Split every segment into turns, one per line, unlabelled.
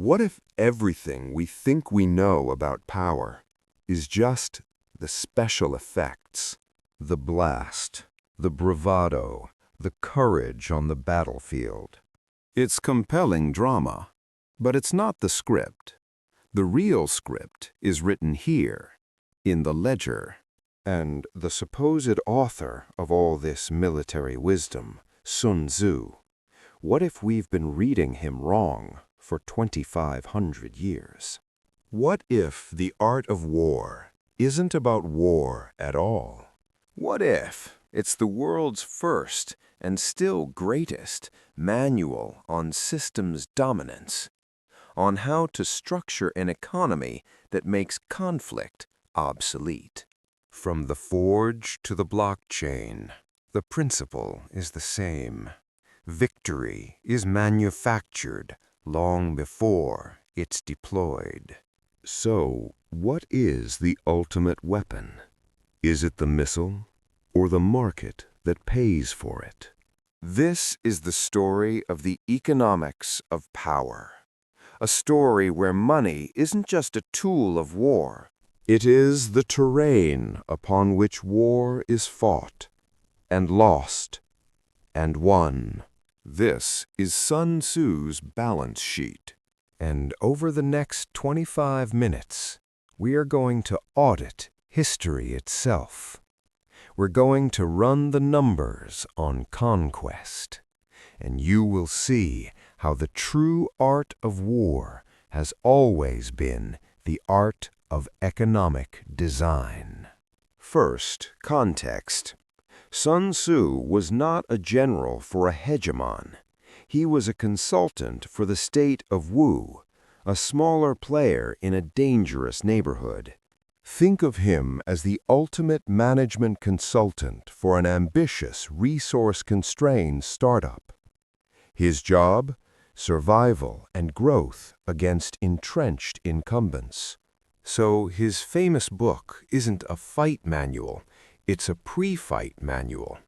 What if everything we think we know about power is just the special effects, the blast, the bravado, the courage on the battlefield? It's compelling drama, but it's not the script. The real script is written here, in the ledger. And the supposed author of all this military wisdom, Sun Tzu, what if we've been reading him wrong for 2,500 years? What if the art of war isn't about war at all? What if it's the world's first and still greatest manual on systems dominance, on how to structure an economy that makes conflict obsolete? From the forge to the blockchain, the principle is the same. Victory is manufactured long before it's deployed. So, what is the ultimate weapon? Is it the missile or the market that pays for it? This is the story of the economics of power. A story where money isn't just a tool of war. It is the terrain upon which war is fought, and lost, and won. This is Sun Tzu's balance sheet. And over the next 25 minutes, we are going to audit history itself. We're going to run the numbers on conquest, and you will see how the true art of war has always been the art of economic design. First, context. Sun Tzu was not a general for a hegemon. He was a consultant for the state of Wu, a smaller player in a dangerous neighborhood. Think of him as the ultimate management consultant for an ambitious, resource-constrained startup. His job? Survival and growth against entrenched incumbents. So his famous book isn't a fight manual, it's a pre-fight manual.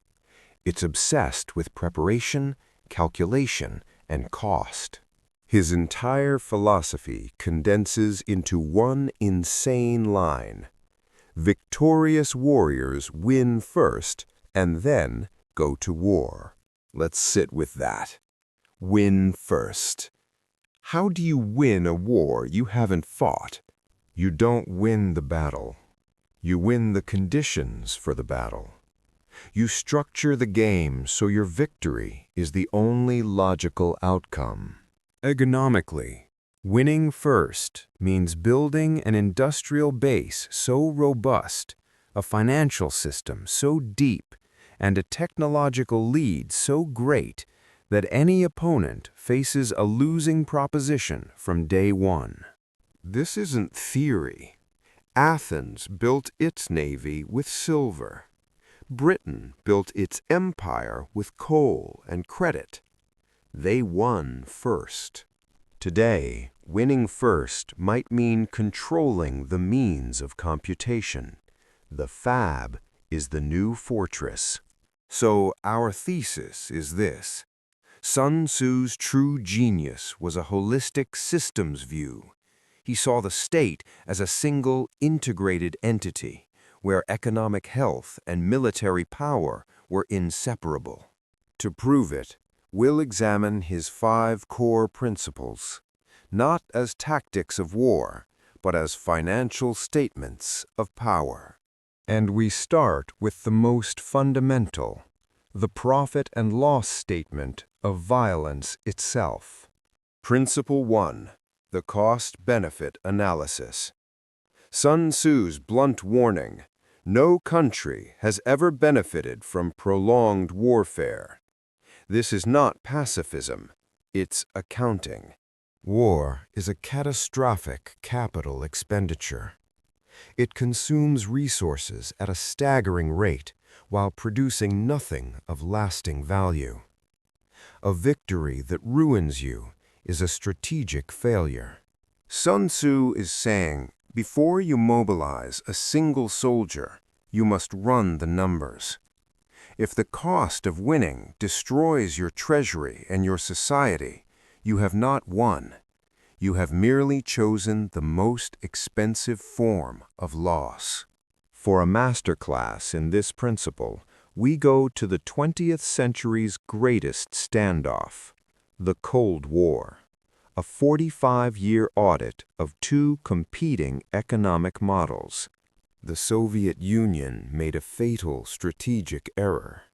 It's obsessed with preparation, calculation, and cost. His entire philosophy condenses into one insane line. Victorious warriors win first and then go to war. Let's sit with that. Win first. How do you win a war you haven't fought? You don't win the battle. You win the conditions for the battle. You structure the game so your victory is the only logical outcome. Economically, winning first means building an industrial base so robust, a financial system so deep, and a technological lead so great that any opponent faces a losing proposition from day one. This isn't theory. Athens built its navy with silver. Britain built its empire with coal and credit. They won first. Today, winning first might mean controlling the means of computation. The fab is the new fortress. So our thesis is this. Sun Tzu's true genius was a holistic systems view. He saw the state as a single, integrated entity, where economic health and military power were inseparable. To prove it, we'll examine his 5 core principles, not as tactics of war, but as financial statements of power. And we start with the most fundamental, the profit and loss statement of violence itself. Principle 1. The cost-benefit analysis. Sun Tzu's blunt warning, no country has ever benefited from prolonged warfare. This is not pacifism, it's accounting. War is a catastrophic capital expenditure. It consumes resources at a staggering rate while producing nothing of lasting value. A victory that ruins you is a strategic failure. Sun Tzu is saying, before you mobilize a single soldier, you must run the numbers. If the cost of winning destroys your treasury and your society, you have not won. You have merely chosen the most expensive form of loss. For a masterclass in this principle, we go to the 20th century's greatest standoff, the Cold War, a 45-year audit of two competing economic models. The Soviet Union made a fatal strategic error.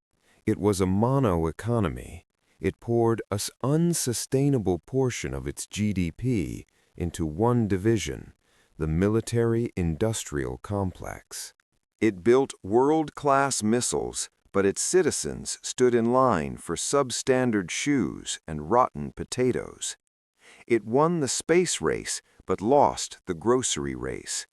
It was a mono-economy. It poured an unsustainable portion of its GDP into one division, the military-industrial complex. It built world-class missiles, but its citizens stood in line for substandard shoes and rotten potatoes. It won the space race, but lost the grocery race.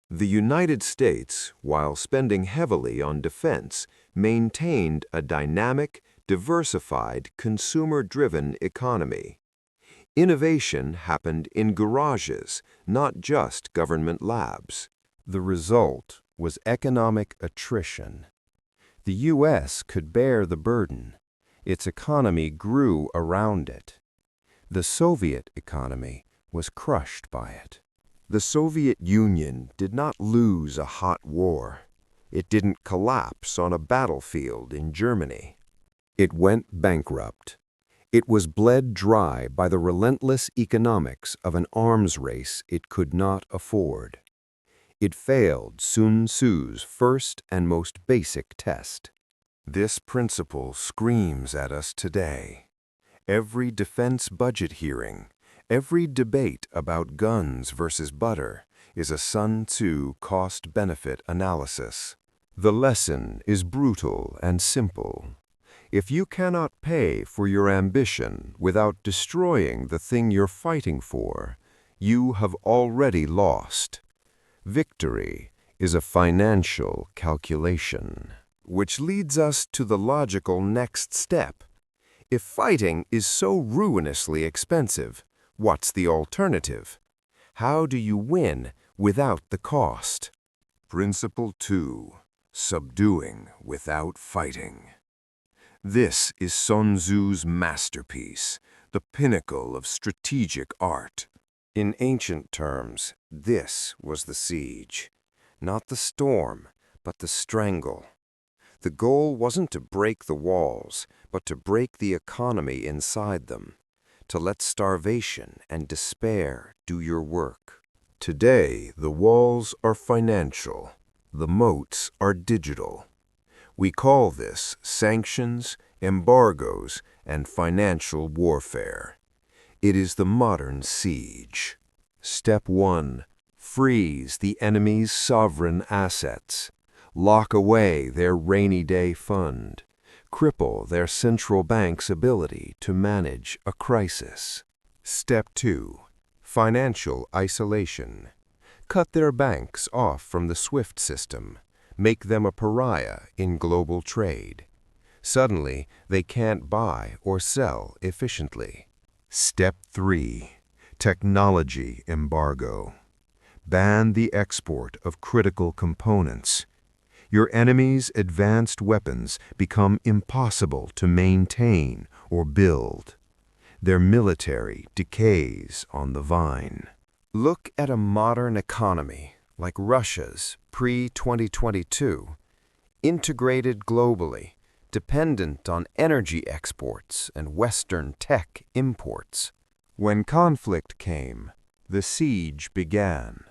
The United States, while spending heavily on defense, maintained a dynamic, diversified, consumer-driven economy. Innovation happened in garages, not just government labs. The result was economic attrition. The U.S. could bear the burden. Its economy grew around it. The Soviet economy was crushed by it. The Soviet Union did not lose a hot war. It didn't collapse on a battlefield in Germany. It went bankrupt. It was bled dry by the relentless economics of an arms race it could not afford. It failed Sun Tzu's first and most basic test. This principle screams at us today. Every defense budget hearing, every debate about guns versus butter is a Sun Tzu cost-benefit analysis. The lesson is brutal and simple. If you cannot pay for your ambition without destroying the thing you're fighting for, you have already lost. Victory is a financial calculation. Which leads us to the logical next step. If fighting is so ruinously expensive, what's the alternative? How do you win without the cost? Principle 2. Subduing without fighting. This is Sun Tzu's masterpiece, the pinnacle of strategic art. In ancient terms, this was the siege. Not the storm, but the strangle. The goal wasn't to break the walls, but to break the economy inside them, to let starvation and despair do your work. Today, the walls are financial. The moats are digital. We call this sanctions, embargoes, and financial warfare. It is the modern siege. Step 1. Freeze the enemy's sovereign assets. Lock away their rainy day fund. Cripple their central bank's ability to manage a crisis. Step 2. Financial isolation. Cut their banks off from the SWIFT system. Make them a pariah in global trade. Suddenly, they can't buy or sell efficiently. Step 3. Technology embargo. Ban the export of critical components. Your enemy's advanced weapons become impossible to maintain or build. Their military decays on the vine. Look at a modern economy like Russia's pre-2022, integrated globally, dependent on energy exports and Western tech imports. When conflict came, the siege began.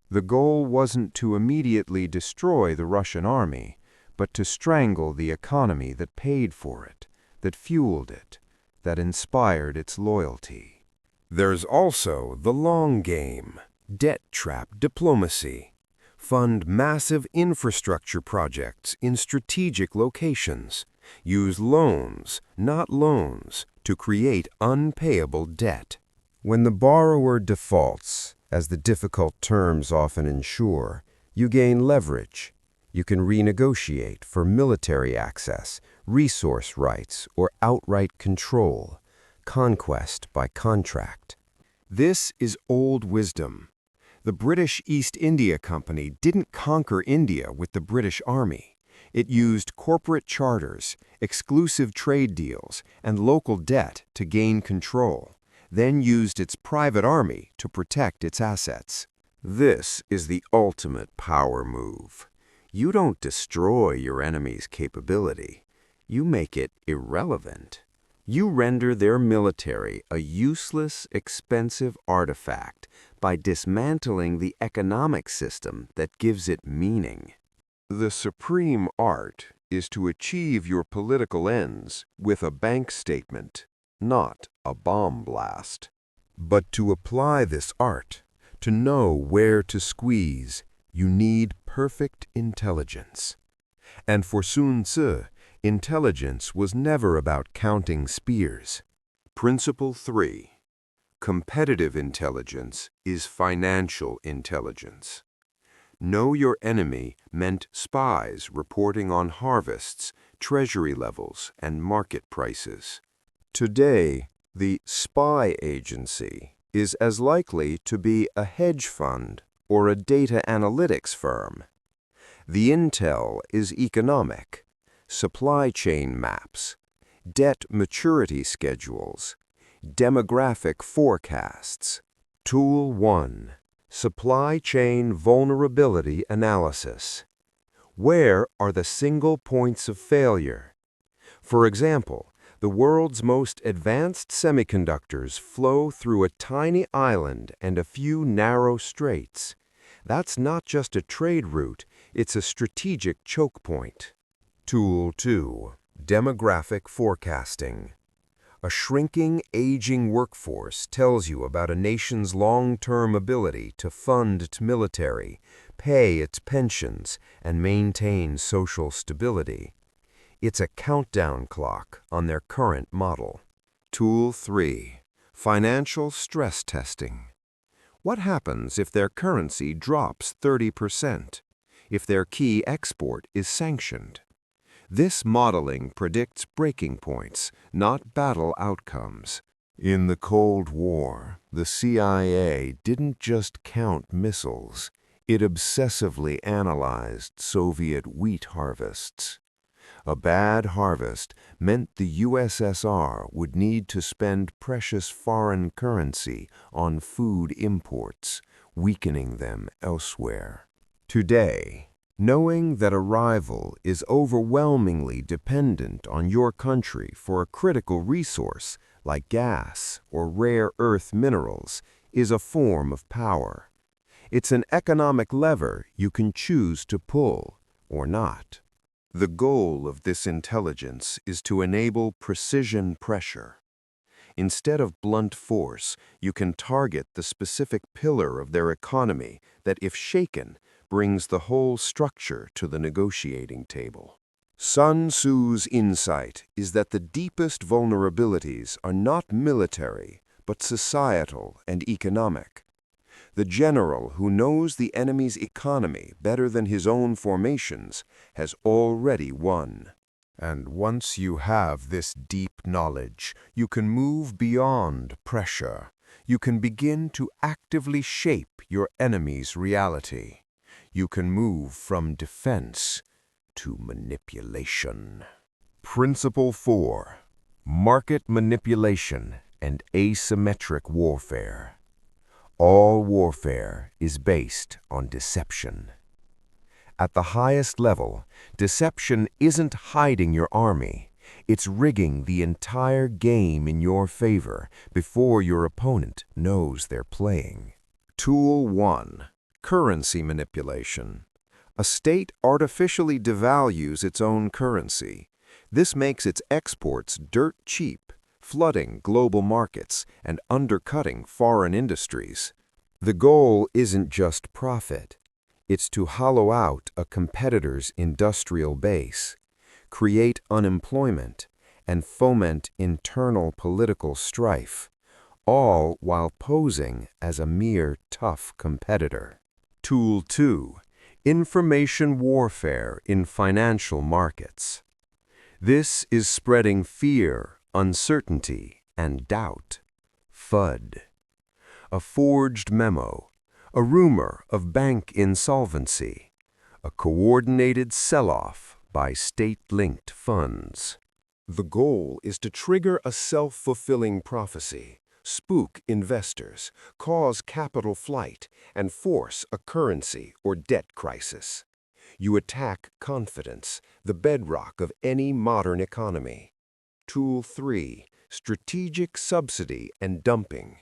The goal wasn't to immediately destroy the Russian army, but to strangle the economy that paid for it, that fueled it, that inspired its loyalty. There's also the long game, debt trap diplomacy. Fund massive infrastructure projects in strategic locations. Use loans, not loans, to create unpayable debt. When the borrower defaults, as the difficult terms often ensure, you gain leverage. You can renegotiate for military access, resource rights, or outright control, conquest by contract. This is old wisdom. The British East India Company didn't conquer India with the British Army. It used corporate charters, exclusive trade deals, and local debt to gain control. then used its private army to protect its assets. This is the ultimate power move. You don't destroy your enemy's capability. You make it irrelevant. You render their military a useless, expensive artifact by dismantling the economic system that gives it meaning. The supreme art is to achieve your political ends with a bank statement, not a bomb blast. But to apply this art, to know where to squeeze, you need perfect intelligence. And for Sun Tzu, intelligence was never about counting spears. Principle 3. Competitive intelligence is financial intelligence. Know your enemy meant spies reporting on harvests, treasury levels, and market prices. Today, the spy agency is as likely to be a hedge fund or a data analytics firm. The intel is economic, supply chain maps, debt maturity schedules, demographic forecasts. Tool 1. Supply chain vulnerability analysis. Where are the single points of failure? For example, the world's most advanced semiconductors flow through a tiny island and a few narrow straits. That's not just a trade route, it's a strategic choke point. Tool 2. Demographic forecasting. A shrinking, aging workforce tells you about a nation's long-term ability to fund its military, pay its pensions, and maintain social stability. It's a countdown clock on their current model. Tool 3. Financial stress testing. What happens if their currency drops 30%? If their key export is sanctioned? This modeling predicts breaking points, not battle outcomes. In the Cold War, the CIA didn't just count missiles. It obsessively analyzed Soviet wheat harvests. A bad harvest meant the USSR would need to spend precious foreign currency on food imports, weakening them elsewhere. Today, knowing that a rival is overwhelmingly dependent on your country for a critical resource like gas or rare earth minerals is a form of power. It's an economic lever you can choose to pull or not. The goal of this intelligence is to enable precision pressure. Instead of blunt force, you can target the specific pillar of their economy that, if shaken, brings the whole structure to the negotiating table. Sun Tzu's insight is that the deepest vulnerabilities are not military, but societal and economic. The general who knows the enemy's economy better than his own formations has already won. And once you have this deep knowledge, you can move beyond pressure. You can begin to actively shape your enemy's reality. You can move from defense to manipulation. Principle 4. Market manipulation and asymmetric warfare. All warfare is based on deception. At the highest level, deception isn't hiding your army. It's rigging the entire game in your favor before your opponent knows they're playing. Tool 1. Currency manipulation. A state artificially devalues its own currency. This makes its exports dirt cheap, flooding global markets and undercutting foreign industries. The goal isn't just profit. It's to hollow out a competitor's industrial base, create unemployment, and foment internal political strife, all while posing as a mere tough competitor. Tool 2. Information warfare in financial markets. This is spreading fear, uncertainty, and doubt. FUD. A forged memo, a rumor of bank insolvency, a coordinated sell-off by state-linked funds. The goal is to trigger a self-fulfilling prophecy, spook investors, cause capital flight, and force a currency or debt crisis. You attack confidence, the bedrock of any modern economy. Tool 3. Strategic subsidy and dumping.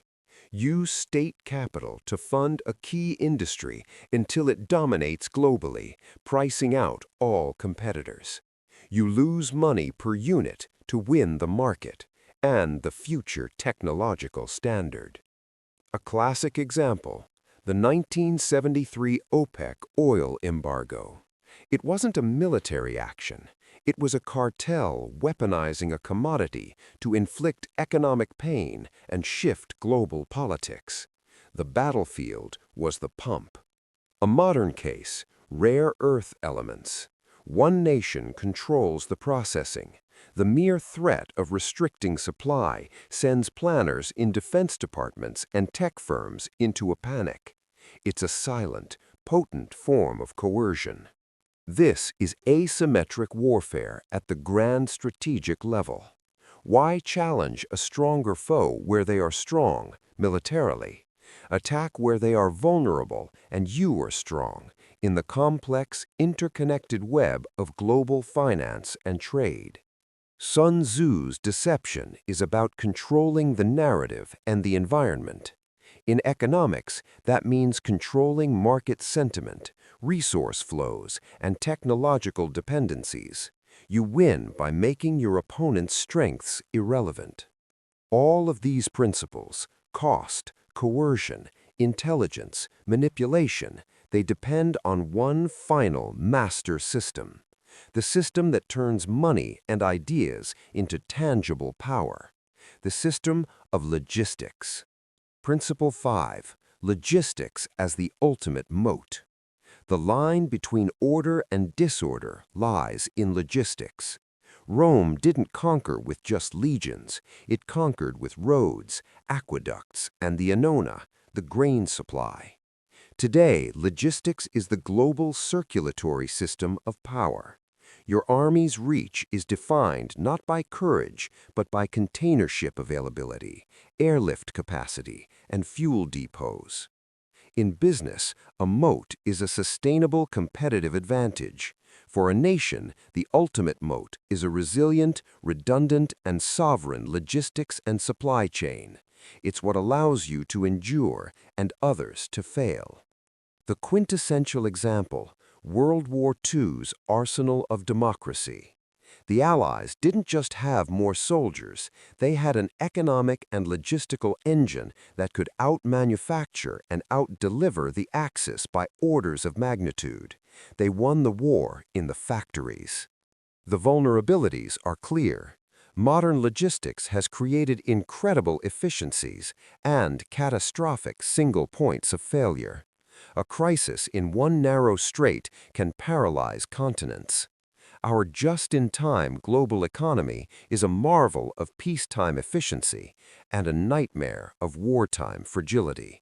Use state capital to fund a key industry until it dominates globally, pricing out all competitors. You lose money per unit to win the market and the future technological standard. A classic example, the 1973 OPEC oil embargo. It wasn't a military action. It was a cartel weaponizing a commodity to inflict economic pain and shift global politics. The battlefield was the pump. A modern case, rare earth elements. One nation controls the processing. The mere threat of restricting supply sends planners in defense departments and tech firms into a panic. It's a silent, potent form of coercion. This is asymmetric warfare at the grand strategic level. Why challenge a stronger foe where they are strong, militarily? Attack where they are vulnerable and you are strong, in the complex, interconnected web of global finance and trade. Sun Tzu's deception is about controlling the narrative and the environment. In economics, that means controlling market sentiment, resource flows, and technological dependencies. You win by making your opponent's strengths irrelevant. All of these principles, cost, coercion, intelligence, manipulation, they depend on one final master system. The system that turns money and ideas into tangible power. The system of logistics. Principle 5. Logistics as the ultimate moat. The line between order and disorder lies in logistics. Rome didn't conquer with just legions. It conquered with roads, aqueducts, and the annona, the grain supply. Today, logistics is the global circulatory system of power. Your army's reach is defined not by courage, but by container ship availability, airlift capacity, and fuel depots. In business, a moat is a sustainable competitive advantage. For a nation, the ultimate moat is a resilient, redundant, and sovereign logistics and supply chain. It's what allows you to endure and others to fail. The quintessential example, World War II's arsenal of democracy. The Allies didn't just have more soldiers, they had an economic and logistical engine that could out-manufacture and out-deliver the Axis by orders of magnitude. They won the war in the factories. The vulnerabilities are clear. Modern logistics has created incredible efficiencies and catastrophic single points of failure. A crisis in one narrow strait can paralyze continents. Our just-in-time global economy is a marvel of peacetime efficiency and a nightmare of wartime fragility.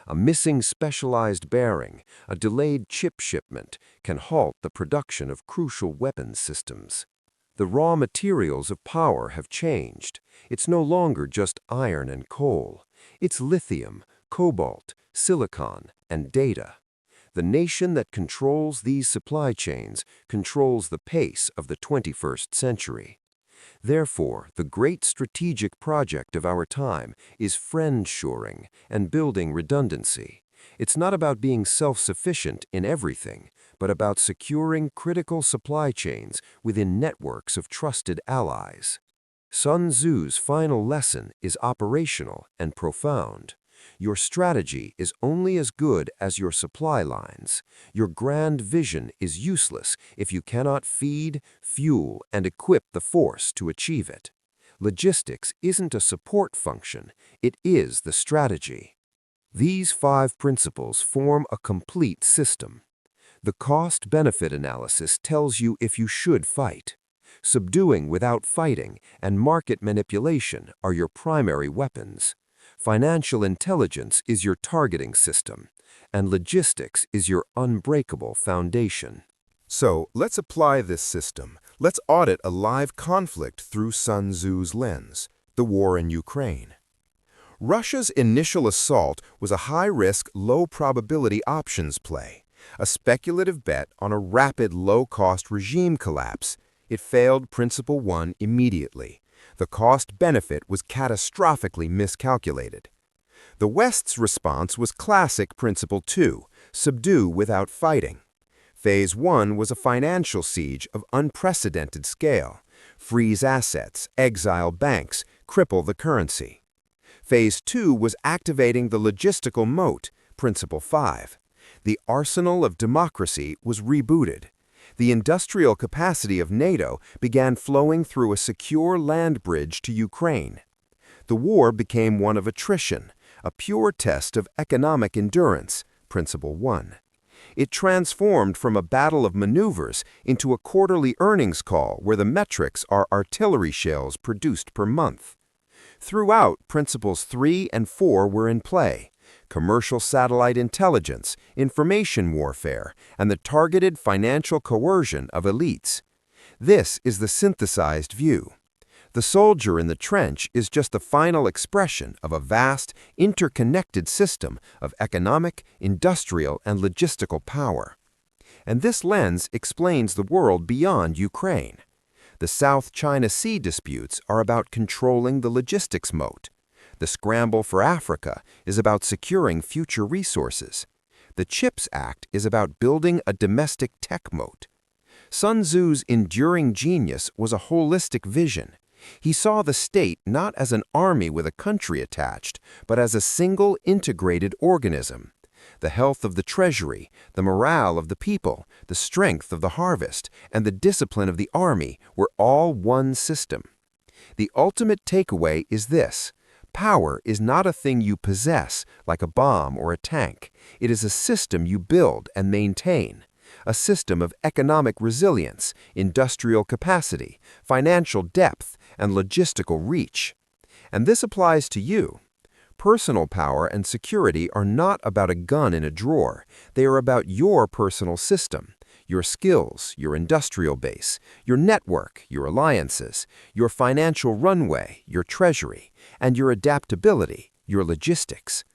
A missing specialized bearing, a delayed chip shipment, can halt the production of crucial weapons systems. The raw materials of power have changed. It's no longer just iron and coal. It's lithium, cobalt, silicon, and data. The nation that controls these supply chains controls the pace of the 21st century. Therefore, the great strategic project of our time is friend-shoring and building redundancy. It's not about being self-sufficient in everything, but about securing critical supply chains within networks of trusted allies. Sun Tzu's final lesson is operational and profound. Your strategy is only as good as your supply lines. Your grand vision is useless if you cannot feed, fuel, and equip the force to achieve it. Logistics isn't a support function, it is the strategy. These 5 principles form a complete system. The cost-benefit analysis tells you if you should fight. Subduing without fighting and market manipulation are your primary weapons. Financial intelligence is your targeting system, and logistics is your unbreakable foundation.
So, let's apply this system. Let's audit a live conflict through Sun Tzu's lens, the war in Ukraine. Russia's initial assault was a high-risk, low-probability options play, a speculative bet on a rapid, low-cost regime collapse. It failed Principle 1 immediately. The cost-benefit was catastrophically miscalculated. The West's response was classic Principle 2, subdue without fighting. Phase 1 was a financial siege of unprecedented scale. Freeze assets, exile banks, cripple the currency. Phase 2 was activating the logistical moat, Principle 5. The arsenal of democracy was rebooted. The industrial capacity of NATO began flowing through a secure land bridge to Ukraine. The war became one of attrition, a pure test of economic endurance, Principle 1. It transformed from a battle of maneuvers into a quarterly earnings call where the metrics are artillery shells produced per month. Throughout, Principles 3 and 4 were in play: commercial satellite intelligence, information warfare, and the targeted financial coercion of elites. This is the synthesized view. The soldier in the trench is just the final expression of a vast, interconnected system of economic, industrial, and logistical power. And this lens explains the world beyond Ukraine. The South China Sea disputes are about controlling the logistics moat. The scramble for Africa is about securing future resources. The CHIPS Act is about building a domestic tech moat. Sun Tzu's enduring genius was a holistic vision. He saw the state not as an army with a country attached, but as a single integrated organism. The health of the treasury, the morale of the people, the strength of the harvest, and the discipline of the army were all one system. The ultimate takeaway is this: power is not a thing you possess, like a bomb or a tank. It is a system you build and maintain. A system of economic resilience, industrial capacity, financial depth, and logistical reach. And this applies to you. Personal power and security are not about a gun in a drawer. They are about your personal system, your skills, your industrial base, your network, your alliances, your financial runway, your treasury, and your adaptability, your logistics.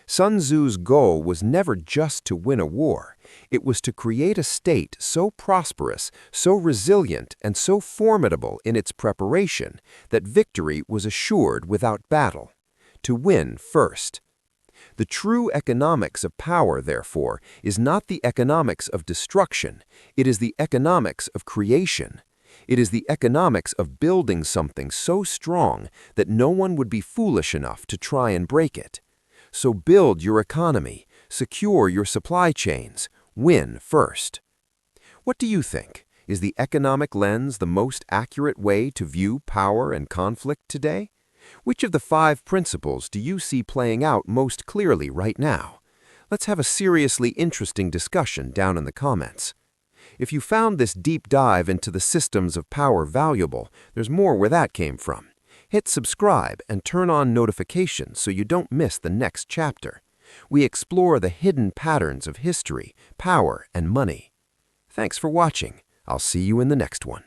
Sun Tzu's goal was never just to win a war. It was to create a state so prosperous, so resilient, and so formidable in its preparation that victory was assured without battle. To win first. The true economics of power, therefore, is not the economics of destruction. It is the economics of creation. It is the economics of building something so strong that no one would be foolish enough to try and break it. So build your economy, secure your supply chains, win first. What do you think? Is the economic lens the most accurate way to view power and conflict today? Which of the 5 principles do you see playing out most clearly right now? Let's have a seriously interesting discussion down in the comments. If you found this deep dive into the systems of power valuable, there's more where that came from. Hit subscribe and turn on notifications so you don't miss the next chapter. We explore the hidden patterns of history, power, and money. Thanks for watching. I'll see you in the next one.